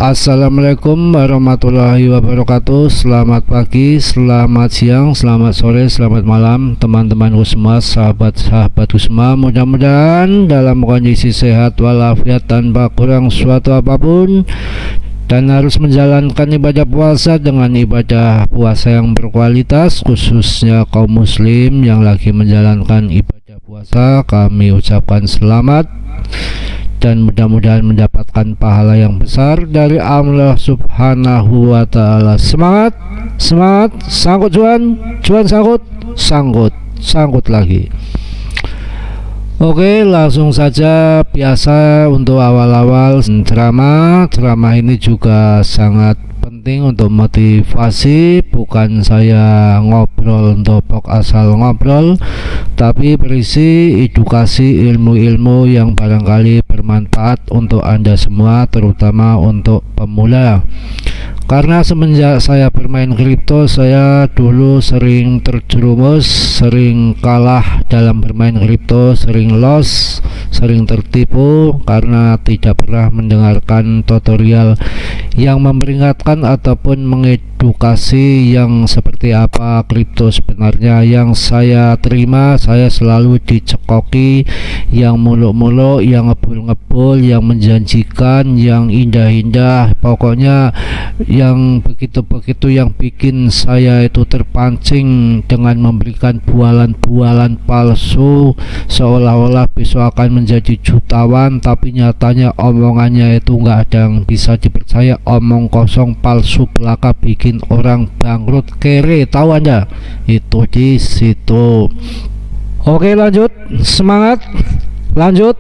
Assalamualaikum warahmatullahi wabarakatuh. Selamat pagi, selamat siang, selamat sore, selamat malam teman-temanku semua, sahabat-sahabatku semua. Mudah-mudahan dalam kondisi sehat walafiat tanpa kurang suatu apapun, dan harus menjalankan ibadah puasa dengan ibadah puasa yang berkualitas. Khususnya kaum muslim yang lagi menjalankan ibadah puasa, kami ucapkan selamat dan mudah-mudahan mendapatkan pahala yang besar dari Allah Subhanahu wa Ta'ala. Semangat, semangat, sangkut cuan, cuan sangkut, sangkut, sangkut lagi. Oke, langsung saja. Biasa untuk awal-awal ceramah ini juga sangat penting untuk motivasi. Bukan saya ngobrol untuk asal ngobrol, tapi berisi edukasi ilmu-ilmu yang barangkali bermanfaat untuk Anda semua, terutama untuk pemula. Karena semenjak saya bermain kripto, saya dulu sering terjerumus, sering kalah dalam bermain kripto, sering loss, sering tertipu karena tidak pernah mendengarkan tutorial yang memperingatkan ataupun mengedukasi yang seperti apa kripto sebenarnya. Yang saya terima, saya selalu dicekoki yang muluk-muluk, yang ngebul-ngebul, yang menjanjikan, yang indah-indah, pokoknya yang begitu-begitu, yang bikin saya itu terpancing dengan memberikan bualan-bualan palsu seolah-olah besok akan menjadi jutawan, tapi nyatanya omongannya itu nggak ada yang bisa dipercaya, omong kosong, palsu belaka, bikin orang bangkrut, kere. Tahu Anda? Itu di situ. Oke, lanjut, semangat, lanjut,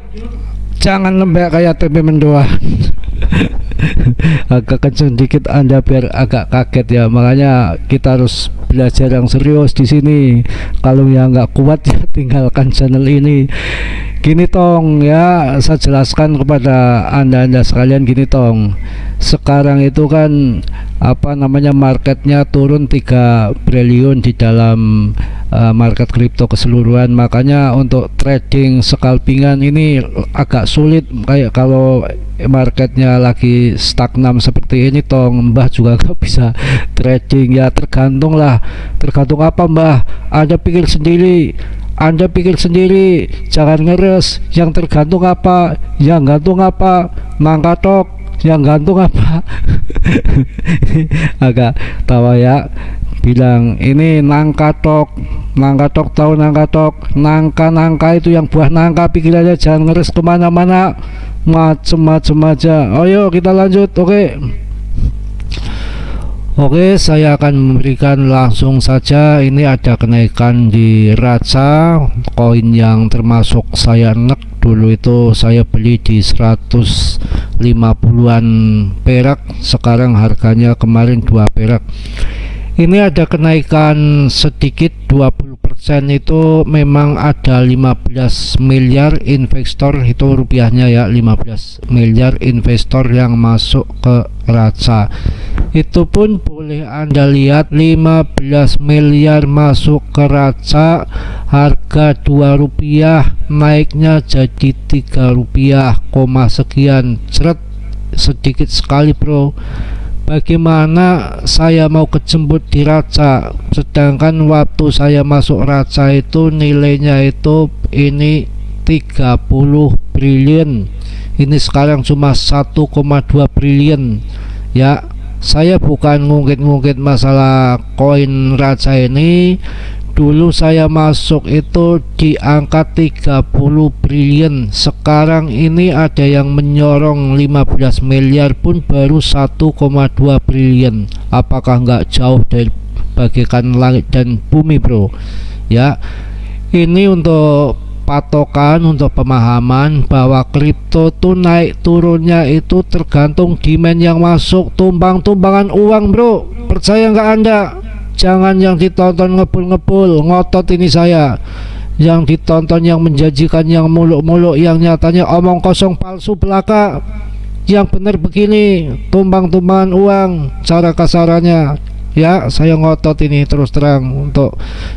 jangan lembek kayak tempe mendoan. Agak kenceng dikit Anda biar agak kaget ya, makanya kita harus belajar yang serius di sini. Kalau yang nggak kuat ya tinggalkan channel ini. Gini tong ya, saya jelaskan kepada anda sekalian. Gini tong, sekarang itu kan marketnya turun 3 triliun di dalam market kripto keseluruhan. Makanya untuk trading scalpingan ini agak sulit. Kayak kalau marketnya lagi stagnan seperti ini tong, Mbah juga gak bisa trading ya. Tergantung apa Mbah, Anda pikir sendiri, jangan ngeres. Yang tergantung apa, yang gantung apa, mangkatok, yang gantung apa. Agak tawa ya, bilang ini nangkatok, tahu nangkatok, nangka itu yang buah nangka, pikir aja, jangan ngeres kemana-mana, macem-macem aja. Ayo kita lanjut. Oke, saya akan memberikan langsung saja. Ini ada kenaikan di Raca, koin yang termasuk saya nek dulu itu. Saya beli di 150-an perak, sekarang harganya kemarin 2 perak. Ini ada kenaikan sedikit 20%. Itu memang ada 15 miliar investor, itu rupiahnya ya, 15 miliar investor yang masuk ke Raca. Itu pun boleh Anda lihat, 15 miliar masuk ke Raca, harga 2 rupiah naiknya jadi 3 rupiah, sekian, ceret, sedikit sekali bro. Bagaimana saya mau kejemput di Raca, sedangkan waktu saya masuk Raca itu nilainya itu ini 30 triliun, ini sekarang cuma 1,2 triliun ya. Saya bukan ngungkit-ngungkit masalah koin Raca ini. Dulu saya masuk itu di angka 30 triliun. Sekarang ini ada yang menyorong 15 miliar pun baru 1,2 triliun. Apakah nggak jauh dari bagaikan langit dan bumi bro ya. Ini untuk patokan, untuk pemahaman bahwa kripto tuh naik turunnya itu tergantung demand yang masuk, tumbang-tumbangan uang bro. Percaya nggak Anda? Jangan yang ditonton ngebul-ngebul, ngotot ini saya. Yang ditonton yang menjanjikan, yang muluk-muluk, yang nyatanya omong kosong, palsu belaka. Yang benar begini, tumbang-tumbangan uang, cara kasarannya ya. Saya ngotot ini terus terang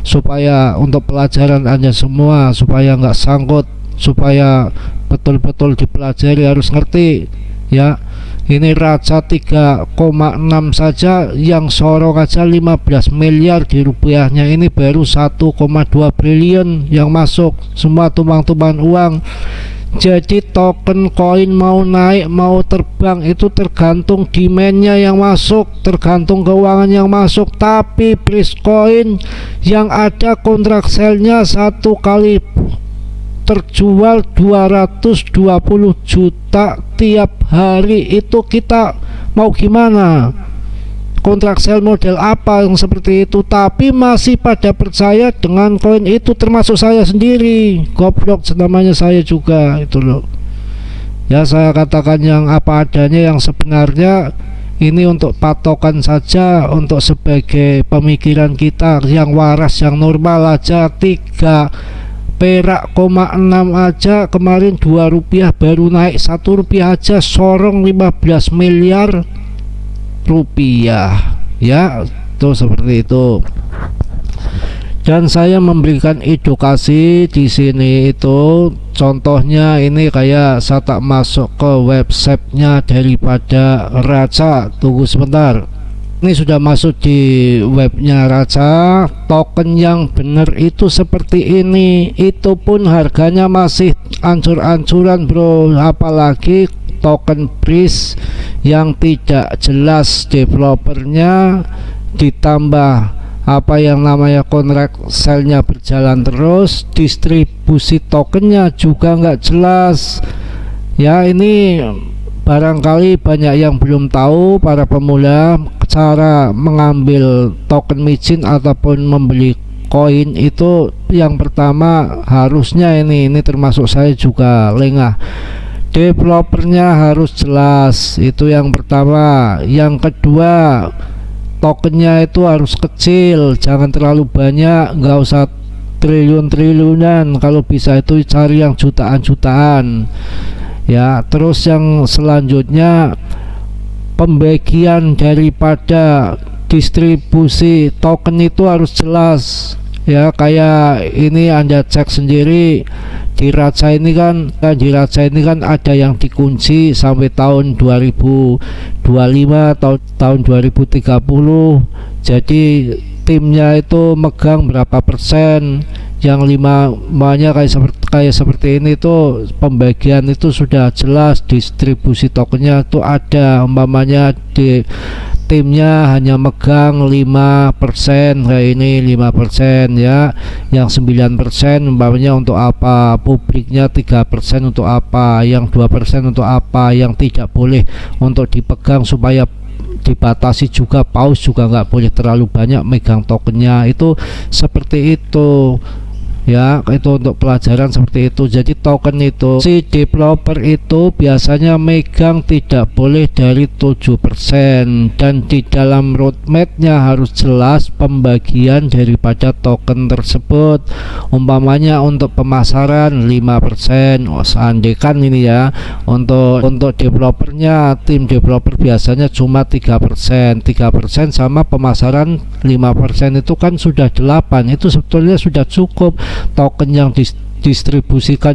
supaya untuk pelajaran Anda semua, supaya nggak sangkut, supaya betul-betul dipelajari, harus ngerti ya. Ini Raja 3,6 saja, yang Sorong aja 15 miliar di rupiahnya, ini baru 1,2 triliun yang masuk, semua tumpang-tumpangan uang. Jadi token koin mau naik mau terbang itu tergantung demandnya yang masuk, tergantung keuangan yang masuk. Tapi Bitcoin yang ada kontrak selnya satu kali terjual 220 juta tiap hari, itu kita mau gimana? Kontrak sell model apa yang seperti itu? Tapi masih pada percaya dengan koin itu, termasuk saya sendiri. Goblok namanya saya juga itu loh. Ya saya katakan yang apa adanya, yang sebenarnya ini untuk patokan saja, untuk sebagai pemikiran kita yang waras, yang normal aja. 3,6 aja kemarin 2 rupiah, baru naik 1 rupiah aja Sorong 15 miliar rupiah ya, tuh seperti itu. Dan saya memberikan edukasi di sini itu, contohnya ini kayak saya tak masuk ke websitenya daripada Raja. Tunggu sebentar, ini sudah masuk di webnya Raja. Token yang benar itu seperti ini, itu pun harganya masih ancur-ancuran bro, apalagi token BRIS yang tidak jelas developernya, ditambah apa yang namanya kontrak selnya berjalan terus, distribusi tokennya juga nggak jelas ya. Ini barangkali banyak yang belum tahu, para pemula, cara mengambil token micin ataupun membeli koin itu. Yang pertama harusnya ini termasuk saya juga lengah, developernya harus jelas, itu yang pertama. Yang kedua, tokennya itu harus kecil, jangan terlalu banyak, nggak usah triliun-triliunan, kalau bisa itu cari yang jutaan-jutaan ya. Terus yang selanjutnya, pembagian daripada distribusi token itu harus jelas ya. Kayak ini Anda cek sendiri di Raja ini kan, ada yang dikunci sampai tahun 2025, tahun 2030. Jadi timnya itu megang berapa persen, yang 5-nya kayak seperti ini tuh, pembagian itu sudah jelas, distribusi tokennya tuh ada. Umpamanya di timnya hanya megang 5%, kayak ini 5% ya, yang 9% umpamanya untuk apa, publiknya 3% untuk apa, yang 2% untuk apa, yang tidak boleh untuk dipegang supaya dibatasi juga. Paus juga nggak boleh terlalu banyak megang tokennya, itu seperti itu ya. Itu untuk pelajaran seperti itu. Jadi token itu, si developer itu biasanya megang tidak boleh dari 7%, dan di dalam roadmapnya harus jelas pembagian daripada token tersebut. Umpamanya untuk pemasaran 5%, seandainya ini ya, untuk developernya, tim developer biasanya cuma 3%, sama pemasaran 5%, itu kan sudah 8, itu sebetulnya sudah cukup. Token yang distribusikan,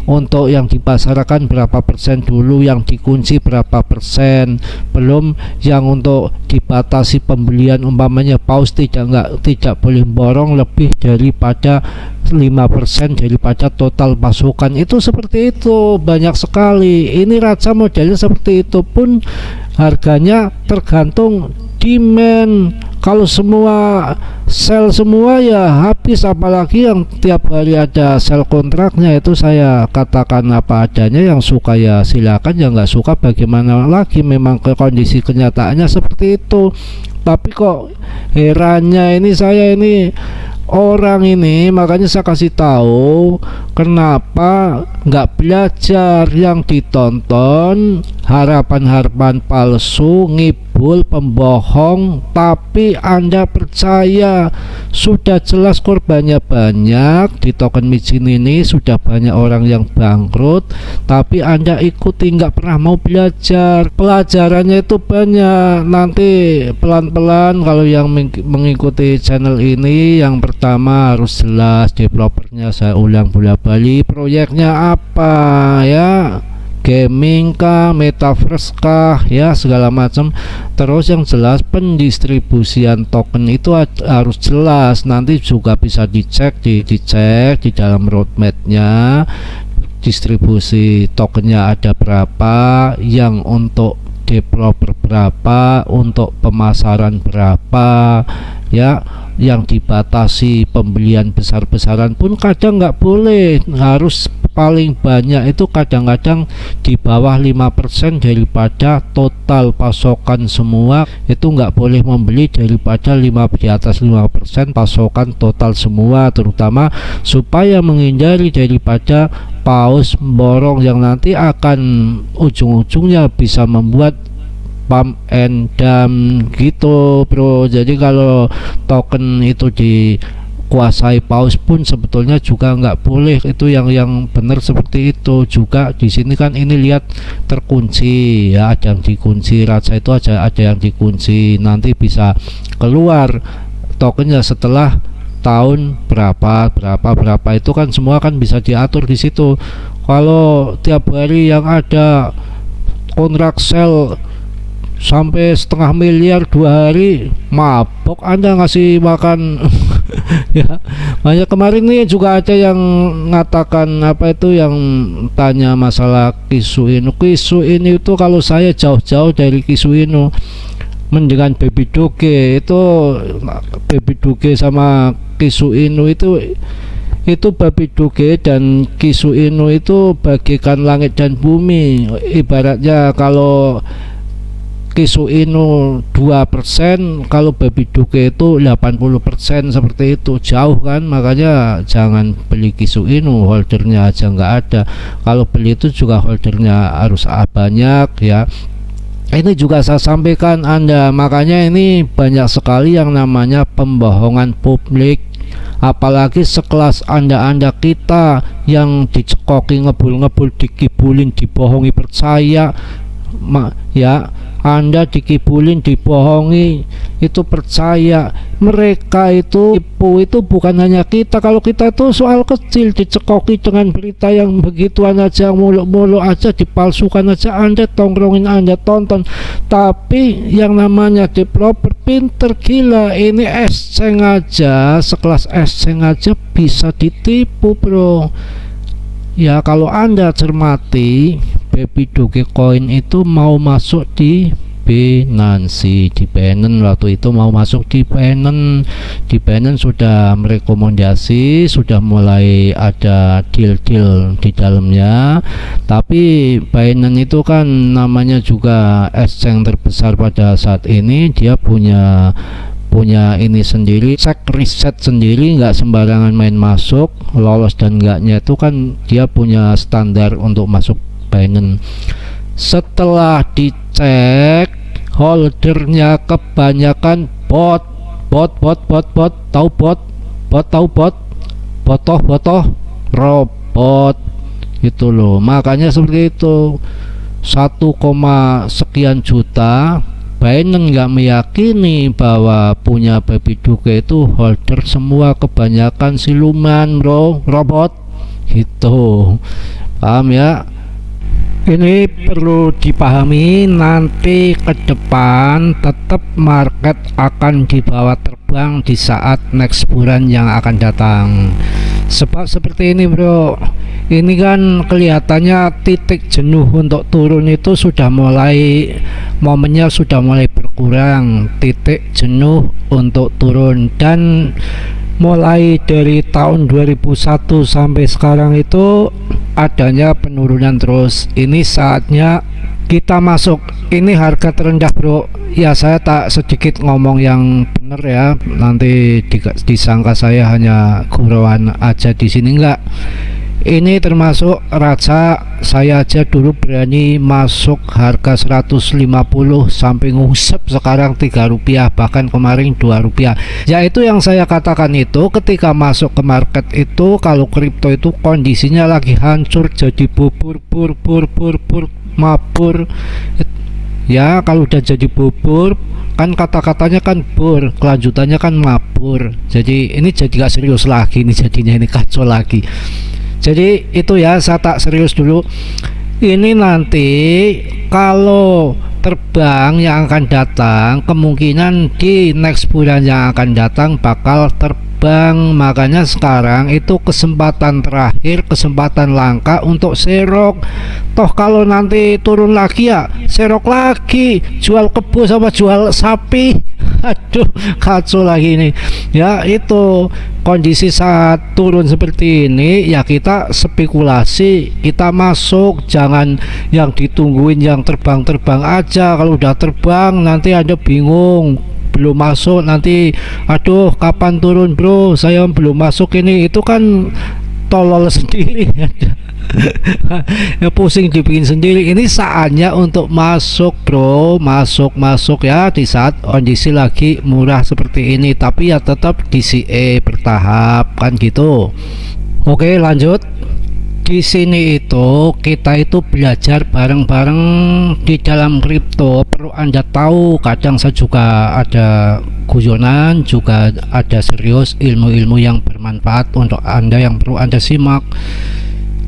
untuk yang dipasarkan berapa persen dulu, yang dikunci berapa persen, belum yang untuk dibatasi pembelian. Umpamanya Paus tidak boleh borong lebih daripada 5% daripada total pasukan, itu seperti itu. Banyak sekali. Ini Raja modelnya seperti itu, pun harganya tergantung demand. Kalau semua sell semua ya habis, apalagi yang tiap hari ada sell kontraknya. Itu saya katakan apa adanya, yang suka ya silakan, yang nggak suka bagaimana lagi, memang ke kondisi kenyataannya seperti itu. Tapi kok herannya ini, saya ini orang ini, makanya saya kasih tahu kenapa nggak belajar. Yang ditonton harapan-harapan palsu, ngibul, pembohong, tapi Anda percaya. Sudah jelas korbannya banyak di token micin ini, sudah banyak orang yang bangkrut, tapi Anda ikuti, nggak pernah mau belajar. Pelajarannya itu banyak. Nanti pelan-pelan kalau yang mengikuti channel ini, yang pertama harus jelas developernya, saya ulang bola balik, proyeknya apa ya, gaming kah, metaverse kah, ya segala macam. Terus yang jelas pendistribusian token itu harus jelas, nanti juga bisa dicek di dalam roadmapnya, distribusi tokennya ada berapa, yang untuk developer berapa, untuk pemasaran berapa, ya. Yang dibatasi pembelian besar-besaran pun kadang nggak boleh, harus paling banyak itu kadang-kadang di bawah 5% daripada total pasokan semua, itu nggak boleh membeli daripada di atas 5% pasokan total semua, terutama supaya menghindari daripada paus borong yang nanti akan ujung-ujungnya bisa membuat pump and dump gitu bro. Jadi kalau token itu dikuasai paus pun sebetulnya juga nggak boleh, itu yang benar seperti itu juga. Di sini kan ini lihat terkunci ya, ada yang dikunci, raja itu ada yang dikunci, nanti bisa keluar tokennya setelah tahun berapa itu kan semua kan bisa diatur di situ. Kalau tiap hari yang ada kontrak sell sampai 0,5 miliar 2 hari, mabok Anda ngasih makan. Ya, banyak kemarin nih juga ada yang ngatakan apa itu, yang tanya masalah Kisu Inu itu, kalau saya jauh-jauh dari Kisu Inu, mendingan Baby Doge. Itu Baby Doge sama Kisu Inu itu Baby Doge dan Kisu Inu itu bagikan langit dan bumi. Ibaratnya kalau Kisu Inu 2%, kalau Baby Doge itu 80%, seperti itu, jauh kan. Makanya jangan beli Kisu Inu, holdernya aja nggak ada. Kalau beli itu juga holdernya harus banyak ya. Ini juga saya sampaikan Anda, makanya ini banyak sekali yang namanya pembohongan publik. Apalagi sekelas anda kita yang dicekoki, ngebul-ngebul, dikibulin, dibohongi, percaya ya. Anda dikibulin, dibohongi, itu percaya. Mereka itu tipu, itu bukan hanya kita. Kalau kita itu soal kecil, dicekoki dengan berita yang begituan aja, muluk-muluk aja, dipalsukan aja, Anda tongkrongin, Anda tonton. Tapi yang namanya developer pinter gila, ini esceng aja, sekelas esceng aja bisa ditipu bro. Ya kalau Anda cermati, Baby Doge Coin itu mau masuk di Binance, di Binance waktu itu mau masuk di Binance sudah merekomendasi, sudah mulai ada deal-deal di dalamnya. Tapi Binance itu kan namanya juga exchange terbesar pada saat ini, dia punya ini sendiri, cek riset sendiri, nggak sembarangan main masuk. Lolos dan enggaknya itu kan dia punya standar untuk masuk Binance. Setelah dicek, holdernya kebanyakan bot, tahu botoh robot gitu loh. Makanya seperti itu, 1, sekian juta. Binance nggak meyakini bahwa punya Baby Doge itu holder semua, kebanyakan siluman bro, robot gitu. Paham ya? Ini perlu dipahami, nanti ke depan tetap market akan dibawa terbang di saat next bulan yang akan datang. Sebab seperti ini bro, ini kan kelihatannya titik jenuh untuk turun itu sudah mulai, momennya sudah mulai berkurang, titik jenuh untuk turun. Dan mulai dari tahun 2001 sampai sekarang itu adanya penurunan terus. Ini saatnya kita masuk. Ini harga terendah bro. Ya saya tak sedikit ngomong yang bener ya, nanti disangka saya hanya gurauan aja di sini. Enggak, ini termasuk raja. Saya aja dulu berani masuk harga 150 sampai ngusep, sekarang 3 rupiah, bahkan kemarin 2 rupiah. Ya itu yang saya katakan itu, ketika masuk ke market itu, kalau kripto itu kondisinya lagi hancur, jadi bubur mabur ya. Kalau udah jadi bubur kan kata-katanya kan bur, kelanjutannya kan mabur. Jadi ini jadi gak serius lagi, ini jadinya ini kacau lagi. Jadi itu ya, saya tak serius dulu. Ini nanti kalau terbang yang akan datang, kemungkinan di next bulan yang akan datang bakal terbang. Makanya sekarang itu kesempatan terakhir, kesempatan langka untuk serok. Toh kalau nanti turun lagi ya serok lagi, jual kebo sama jual sapi. Aduh, kacau lagi ini ya. Itu kondisi saat turun seperti ini ya, kita spekulasi, kita masuk, jangan yang ditungguin yang terbang-terbang aja. Kalau udah terbang nanti ada bingung, belum masuk nanti, aduh kapan turun bro, saya belum masuk ini, itu kan tolol sendiri. Ya pusing dibikin sendiri. Ini saatnya untuk masuk bro, masuk ya di saat kondisi lagi murah seperti ini, tapi ya tetap DCA bertahap kan gitu. Oke lanjut. Di sini itu kita itu belajar bareng-bareng di dalam kripto. Perlu Anda tahu, kadang saya juga ada guyonan, juga ada serius, ilmu-ilmu yang bermanfaat untuk Anda yang perlu Anda simak.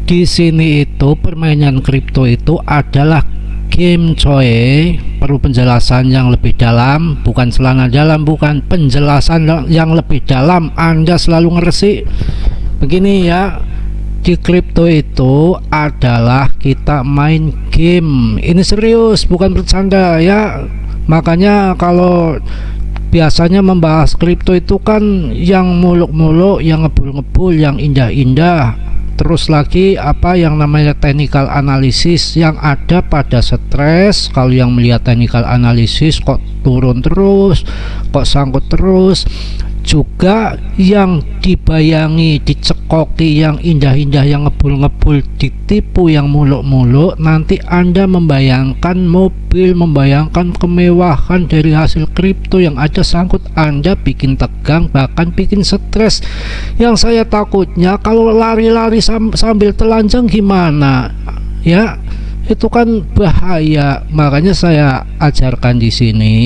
Di sini itu permainan kripto itu adalah game coy. Perlu penjelasan yang lebih dalam, bukan celana dalam, bukan, penjelasan yang lebih dalam. Anda selalu ngerti begini ya, di kripto itu adalah kita main game. Ini serius, bukan bercanda ya. Makanya kalau biasanya membahas kripto itu kan yang muluk-muluk, yang ngebul-ngebul, yang indah-indah. Terus lagi apa yang namanya technical analysis yang ada pada stres. Kalau yang melihat technical analysis kok turun terus, kok sangkut terus. Juga yang dibayangi, dicekoki, yang indah-indah, yang ngebul-ngebul, ditipu, yang muluk-muluk. Nanti Anda membayangkan mobil, membayangkan kemewahan dari hasil kripto yang ada sangkut, Anda bikin tegang, bahkan bikin stres. Yang saya takutnya kalau lari-lari sambil telanjang gimana ya, itu kan bahaya. Makanya saya ajarkan di sini,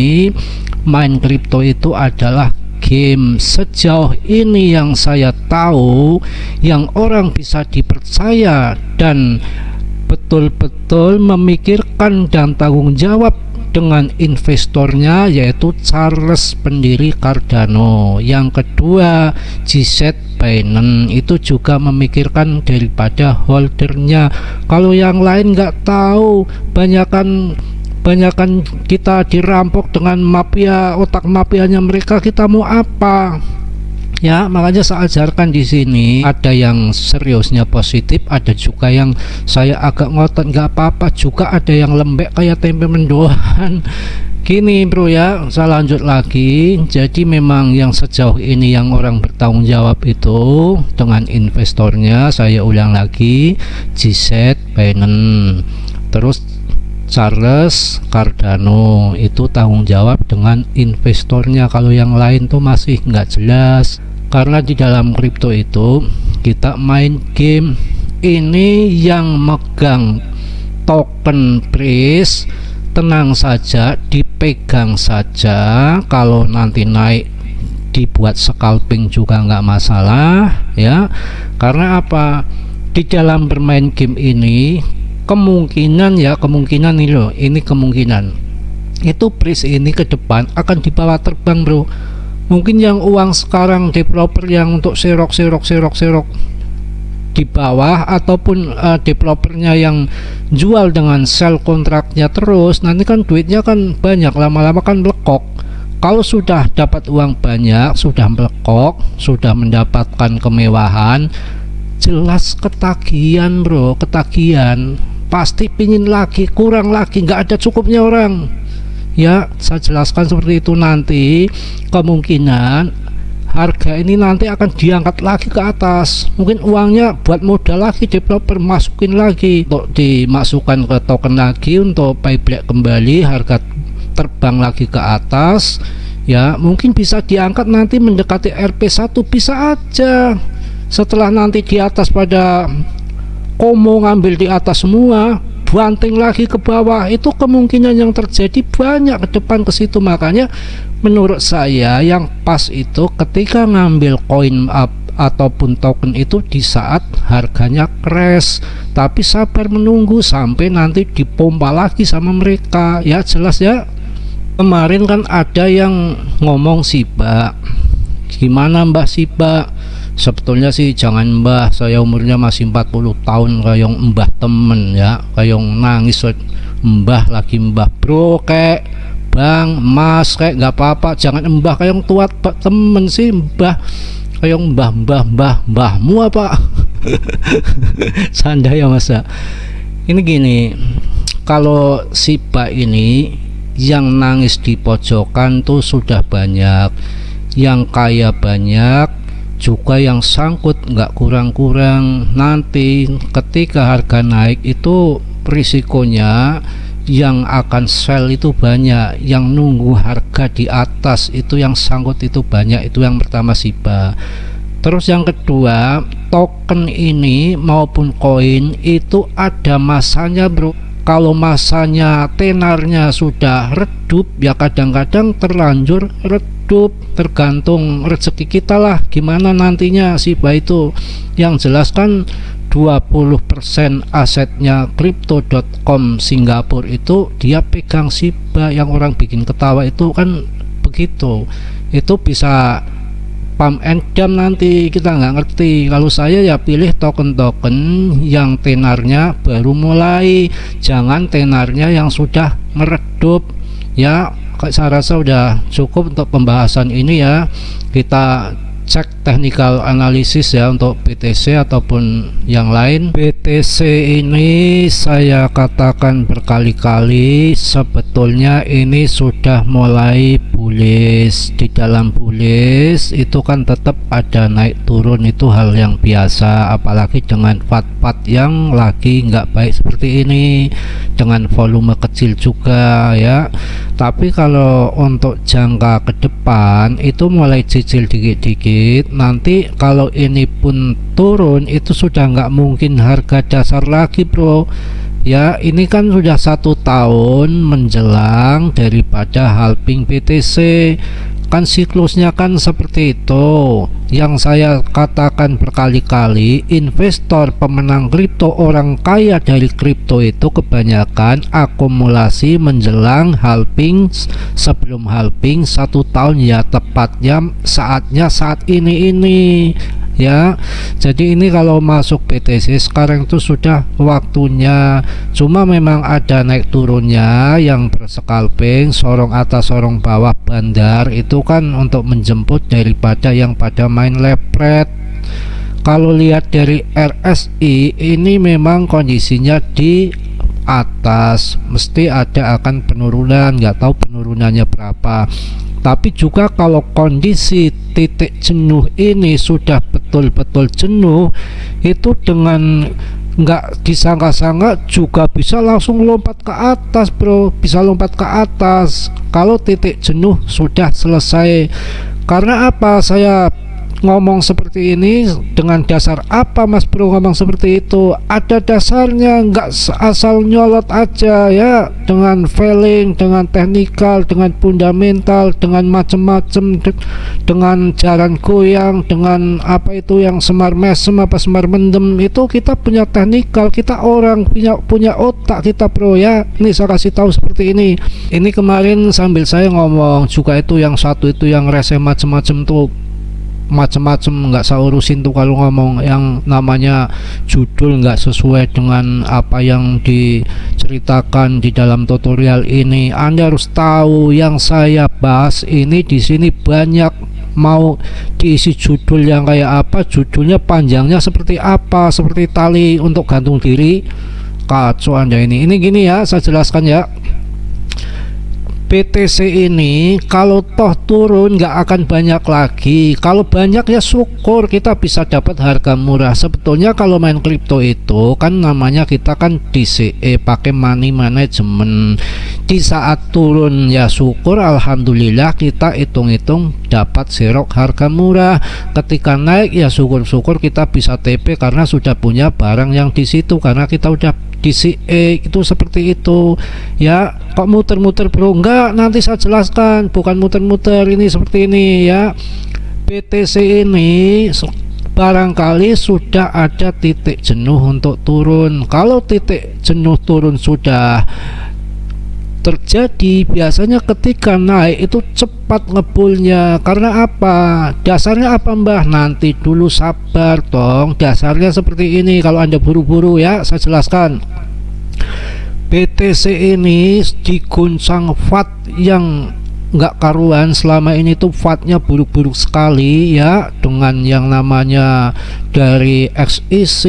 main kripto itu adalah game. Sejauh ini yang saya tahu, yang orang bisa dipercaya dan betul-betul memikirkan dan tanggung jawab dengan investornya, yaitu Charles pendiri Cardano. Yang kedua GZ Binance, itu juga memikirkan daripada holdernya. Kalau yang lain nggak tahu, banyakan kita dirampok dengan mafia, otak mafianya mereka, kita mau apa ya. Makanya saya ajarkan di sini, ada yang seriusnya positif, ada juga yang saya agak ngotot nggak apa-apa, juga ada yang lembek kayak tempe mendoan gini bro ya. Saya lanjut lagi. Jadi memang yang sejauh ini yang orang bertanggung jawab itu dengan investornya, saya ulang lagi, GZ Binance, terus Charles Cardano, itu tanggung jawab dengan investornya. Kalau yang lain tuh masih nggak jelas. Karena di dalam kripto itu kita main game. Ini yang megang token price, tenang saja, dipegang saja. Kalau nanti naik dibuat scalping juga nggak masalah ya. Karena apa? Di dalam bermain game ini kemungkinan nih loh, ini kemungkinan itu price ini ke depan akan dibawa terbang bro. Mungkin yang uang sekarang developer yang untuk serok di bawah, ataupun developernya yang jual dengan sell kontraknya terus, nanti kan duitnya kan banyak, lama-lama kan melekok. Kalau sudah dapat uang banyak, sudah melekok, sudah mendapatkan kemewahan, jelas ketagihan bro, ketagihan. Pasti pingin lagi, kurang lagi, nggak ada cukupnya orang ya. Saya jelaskan seperti itu. Nanti kemungkinan harga ini nanti akan diangkat lagi ke atas. Mungkin uangnya buat modal lagi, developer masukin lagi untuk dimasukkan ke token lagi, untuk payback kembali, harga terbang lagi ke atas ya. Mungkin bisa diangkat nanti mendekati RP1, bisa aja. Setelah nanti di atas pada komo ngambil di atas semua, banting lagi ke bawah, itu kemungkinan yang terjadi banyak ke depan ke situ. Makanya menurut saya yang pas itu ketika ngambil koin ataupun token itu di saat harganya crash, tapi sabar menunggu sampai nanti dipompa lagi sama mereka. Ya jelas ya. Kemarin kan ada yang ngomong Shiba, gimana Mbah Shiba? Sebetulnya sih jangan Mbah, saya umurnya masih 40 tahun kayak Mbah temen ya, kayak nangis Mbah lagi Mbah bro, kayak Bang Mas kayak nggak apa-apa, jangan Mbah kayak tua temen sih Mbah kayak mbahmu apa. Sanda ya masa ini gini, kalau Shiba ini yang nangis di pojokan tuh sudah banyak, yang kaya banyak juga, yang sangkut nggak kurang-kurang. Nanti ketika harga naik itu risikonya yang akan sell itu banyak, yang nunggu harga di atas itu yang sangkut itu banyak. Itu yang pertama Shiba. Terus yang kedua, token ini maupun koin itu ada masanya bro. Kalau masanya tenarnya sudah redup ya kadang-kadang terlanjur redup, tergantung rezeki kita lah gimana nantinya Shiba itu. Yang jelas kan 20% asetnya crypto.com Singapura itu dia pegang Shiba. Yang orang bikin ketawa itu kan begitu, itu bisa pump and dump, nanti kita nggak ngerti. Kalau saya ya pilih token-token yang tenarnya baru mulai, jangan tenarnya yang sudah meredup ya. Saya rasa udah cukup untuk pembahasan ini ya. Kita cek technical analysis ya untuk BTC ataupun yang lain. BTC ini saya katakan berkali-kali, sebetulnya ini sudah mulai bullish. Di dalam bullish itu kan tetap ada naik turun, itu hal yang biasa, apalagi dengan fat yang lagi nggak baik seperti ini, dengan volume kecil juga ya. Tapi kalau untuk jangka ke depan itu mulai cicil dikit-dikit. Nanti kalau ini pun turun itu sudah nggak mungkin harga dasar lagi bro ya. Ini kan sudah 1 tahun menjelang daripada halving BTC, kan siklusnya kan seperti itu. Yang saya katakan berkali-kali, investor pemenang kripto, orang kaya dari kripto itu kebanyakan akumulasi menjelang halving. Sebelum halving 1 tahun ya, tepatnya saatnya saat ini ya. Jadi ini kalau masuk BTC sekarang itu sudah waktunya. Cuma memang ada naik turunnya yang berskalping, sorong atas sorong bawah bandar, itu kan untuk menjemput daripada yang pada main lepret. Kalau lihat dari RSI ini memang kondisinya di atas, mesti ada akan penurunan, nggak tahu penurunannya berapa. Tapi juga kalau kondisi titik jenuh ini sudah betul-betul jenuh, itu dengan nggak disangka-sangka juga bisa langsung lompat ke atas bro, bisa lompat ke atas kalau titik jenuh sudah selesai. Karena apa saya ngomong seperti ini, dengan dasar apa mas bro ngomong seperti itu? Ada dasarnya, nggak asal nyolot aja ya, dengan feeling, dengan teknikal, dengan fundamental, dengan macem-macem, dengan jalan goyang, dengan apa itu yang semar mesem apa semar mendem, itu kita punya teknikal, kita orang punya otak kita bro ya. Ini saya kasih tahu seperti ini. Ini kemarin sambil saya ngomong juga itu yang satu itu yang rese macem-macem tuh, macem-macem nggak saya urusin tuh kalau ngomong yang namanya judul nggak sesuai dengan apa yang diceritakan di dalam tutorial ini. Anda harus tahu yang saya bahas ini di sini banyak mau diisi judul yang kayak apa, judulnya panjangnya seperti apa, seperti tali untuk gantung diri. Kacau Anda ini gini ya, saya jelaskan ya. BTC ini kalau toh turun nggak akan banyak lagi. Kalau banyak ya syukur kita bisa dapat harga murah. Sebetulnya kalau main kripto itu kan namanya kita kan DCE, pakai money management. Di saat turun ya syukur, alhamdulillah kita hitung-hitung dapat serok harga murah. Ketika naik ya syukur-syukur kita bisa TP karena sudah punya barang yang di situ, karena kita udah DCE. Itu seperti itu ya. Kok muter-muter bro? Enggak, nanti saya jelaskan, bukan muter-muter, ini seperti ini ya. BTC ini barangkali sudah ada titik jenuh untuk turun. Kalau titik jenuh turun sudah terjadi, biasanya ketika naik itu cepat ngebulnya. Karena apa? Dasarnya apa Mbah? Nanti dulu, sabar dong. Dasarnya seperti ini. Kalau Anda buru-buru ya, saya jelaskan. BTC ini diguncang FAT yang nggak karuan. Selama ini tuh FAT-nya buruk-buruk sekali ya, dengan yang namanya dari XEC,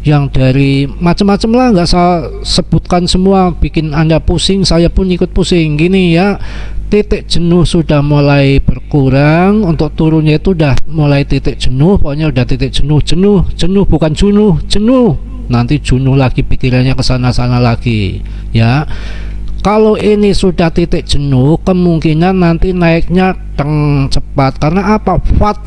yang dari macam-macam lah, nggak saya sebutkan semua, bikin Anda pusing, saya pun ikut pusing gini ya. Titik jenuh sudah mulai berkurang, untuk turunnya itu udah mulai titik jenuh, pokoknya udah titik jenuh bukan jenuh, nanti jenuh lagi, pikirannya ke sana-sana lagi ya. Kalau ini sudah titik jenuh, kemungkinan nanti naiknya cepat. Karena apa?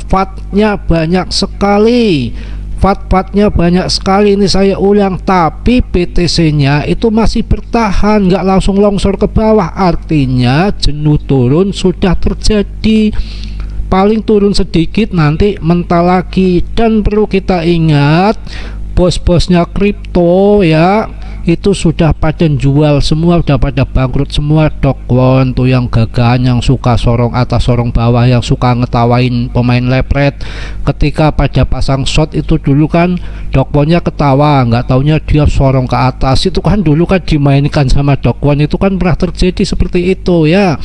FAT-nya banyak sekali. FAT-nya banyak sekali, ini saya ulang. Tapi BTC-nya itu masih bertahan, nggak langsung longsor ke bawah. Artinya jenuh turun sudah terjadi. Paling turun sedikit, nanti mental lagi. Dan perlu kita ingat, bos-bosnya kripto ya, itu sudah pada jual semua, udah pada bangkrut semua. Dokwon tuh yang gagahan, yang suka sorong atas sorong bawah, yang suka ngetawain pemain lepret. Ketika pada pasang shot itu dulu kan Dokwonnya ketawa, nggak taunya dia sorong ke atas. Itu kan dulu kan dimainkan sama Dokwon, itu kan pernah terjadi seperti itu ya.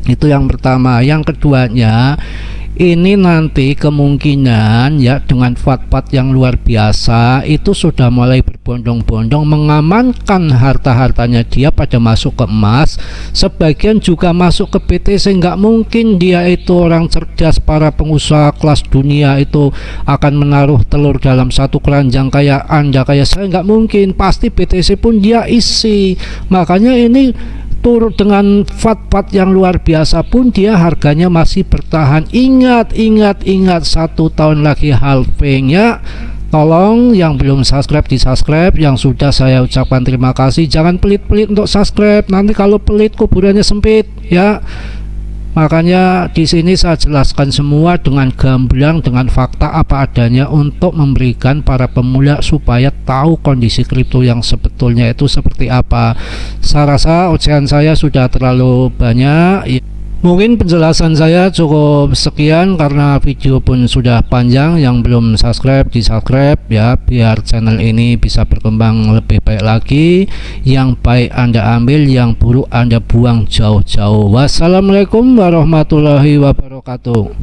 Itu yang pertama. Yang keduanya, ini nanti kemungkinan ya, dengan FAT yang luar biasa itu sudah mulai berbondong-bondong mengamankan harta-hartanya dia pada masuk ke emas. Sebagian juga masuk ke BTC. Nggak mungkin dia itu orang cerdas, para pengusaha kelas dunia itu akan menaruh telur dalam satu keranjang kayak Anda, kayak saya. Nggak mungkin, pasti BTC pun dia isi. Makanya ini turun dengan FAT yang luar biasa pun dia harganya masih bertahan. Ingat 1 tahun lagi halving ya. Tolong yang belum subscribe di subscribe, yang sudah saya ucapkan terima kasih. Jangan pelit-pelit untuk subscribe, nanti kalau pelit kuburannya sempit ya. Makanya di sini saya jelaskan semua dengan gamblang, dengan fakta apa adanya, untuk memberikan para pemula supaya tahu kondisi kripto yang sebetulnya itu seperti apa. Saya rasa ocehan saya sudah terlalu banyak. Mungkin penjelasan saya cukup sekian karena video pun sudah panjang. Yang belum subscribe di subscribe ya, biar channel ini bisa berkembang lebih baik lagi. Yang baik Anda ambil, yang buruk Anda buang jauh-jauh. Wassalamualaikum warahmatullahi wabarakatuh.